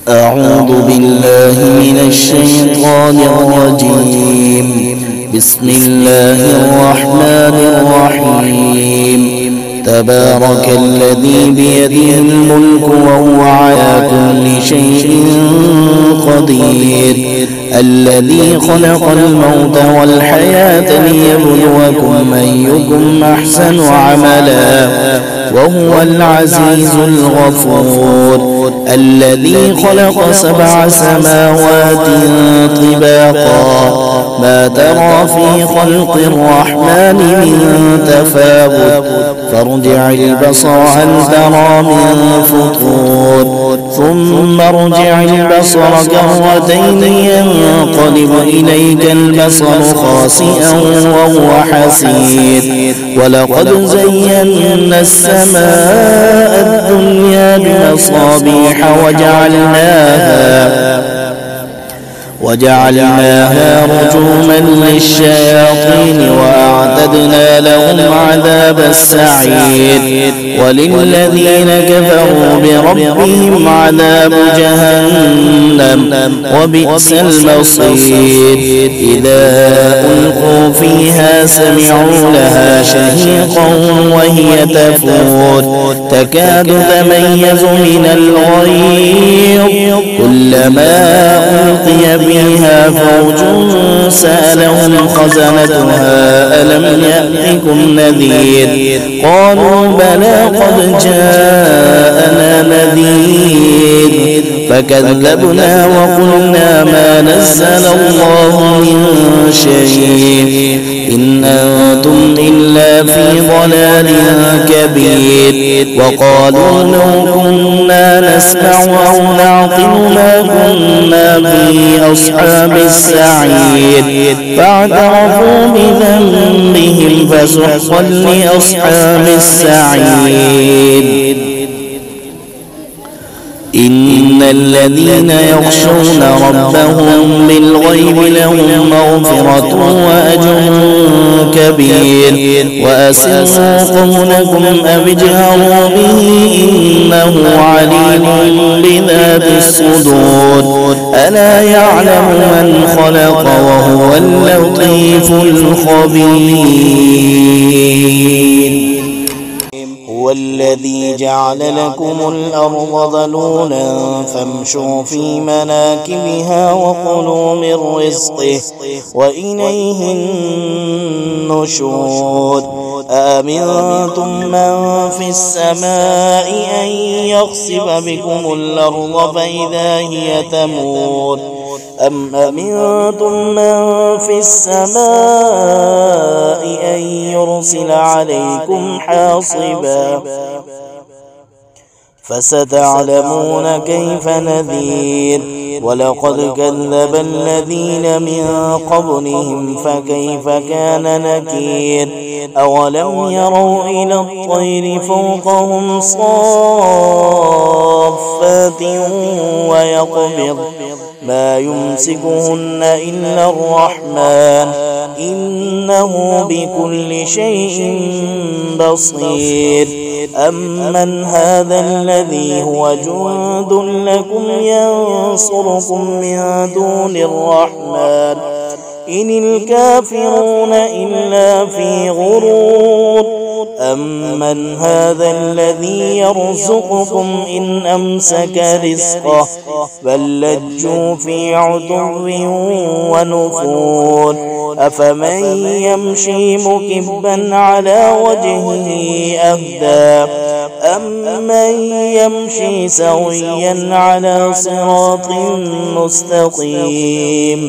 أعوذ بالله من الشيطان الرجيم. بسم الله الرحمن الرحيم. تبارك الذي بيده الملك وهو على كل شيء قدير. الذي خلق الموت والحياة ليبلوكم أيكم أحسن عملا وهو العزيز الغفور. الذي خلق 7 سماوات طباقا ما ترى في خلق الرحمن من تفاوت فارجع البصر هل ترى من فطور ثم ارجع البصر كرتين ينقلب إليك البصر خاسئا وهو حسير. ولقد زينا السماء الدنيا بمصابيح وجعلناها رجوما للشياطين وأعتدنا لهم عذاب السعير. وللذين كفروا بربهم عذاب جهنم وبئس المصير. إذا ألقوا فيها سمعوا لها شهيقا وهي تفور تكاد تميز من الغيظ كلما ألقي فيها فوج سألهم خزنتها ألم يأتكم نذير قالوا بلى قد جاءنا نذير فكذبنا وقلنا ما نزل الله من شيء إن أنتم إلا في ضلال كبير. وقالوا لو كنا نسمع أو نعقل ما كنا في أصحاب السعير فاعترفوا بذنبهم فسحقا لأصحاب السعير. إن الذين يخشون ربهم بالغيب لهم مغفرة وأجر كبير. وأسروا قولكم أو اجهروا به إنه عليم بذات الصدور. ألا يعلم من خلق وهو اللطيف الخبير. هو الذي جعل لكم الأرض ذلولا فامشوا في مناكبها وكلوا من رزقه وإليه النشور. أأمنتم من في السماء أن يخسف بكم الأرض فإذا هي تمور أم أمنتم من في السماء أن يرسل عليكم حاصبا فستعلمون كيف نذير. ولقد كذب الذين من قبلهم فكيف كان نكير. أولم يروا إلى الطير فوقهم صافات ويقبض ما يمسكهن إلا الرحمن إنه بكل شيء بصير. أمن هذا الذي هو جند لكم ينصركم من دون الرحمن إن الكافرون إلا في غرور. أمن هذا الذي يرزقكم إن أمسك رزقه بل لجوا في عتو ونفور. أفمن يمشي مكبا على وجهه أهدى أمن يمشي سويا على صراط مستقيم.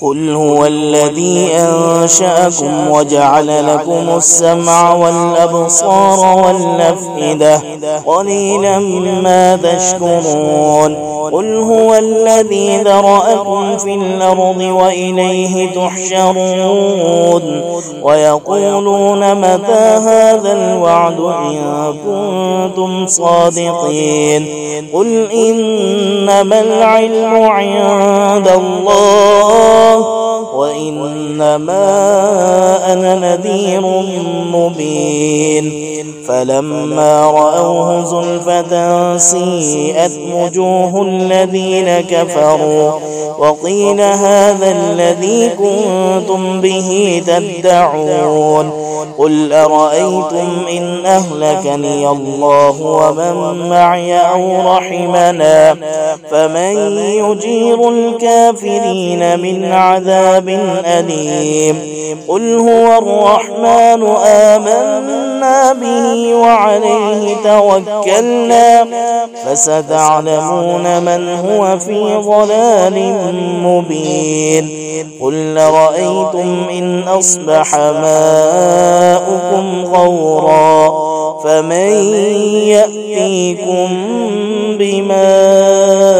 قل هو الذي أنشأكم وجعل لكم السمع والأبصار والأفئدة قليلا ما تشكرون. قل هو الذي ذرأكم في الأرض وإليه تحشرون. ويقولون متى هذا الوعد إن كنتم صادقين. قل إنما العلم عند الله وإنما أنا نذير مبين فلما رأوه زلفة سيئت وجوه الذين كفروا وقيل هذا الذي كنتم به تدعون قل أرأيتم إن أهلكني الله ومن معي أو رحمنا فمن يجير الكافرين من عذاب أليم قل هو الرحمن آمنا به وعليه توكلنا فستعلمون من هو في ضلال مبين قل رأيتم إن أصبح ماؤكم غورا فمن يأتيكم بماء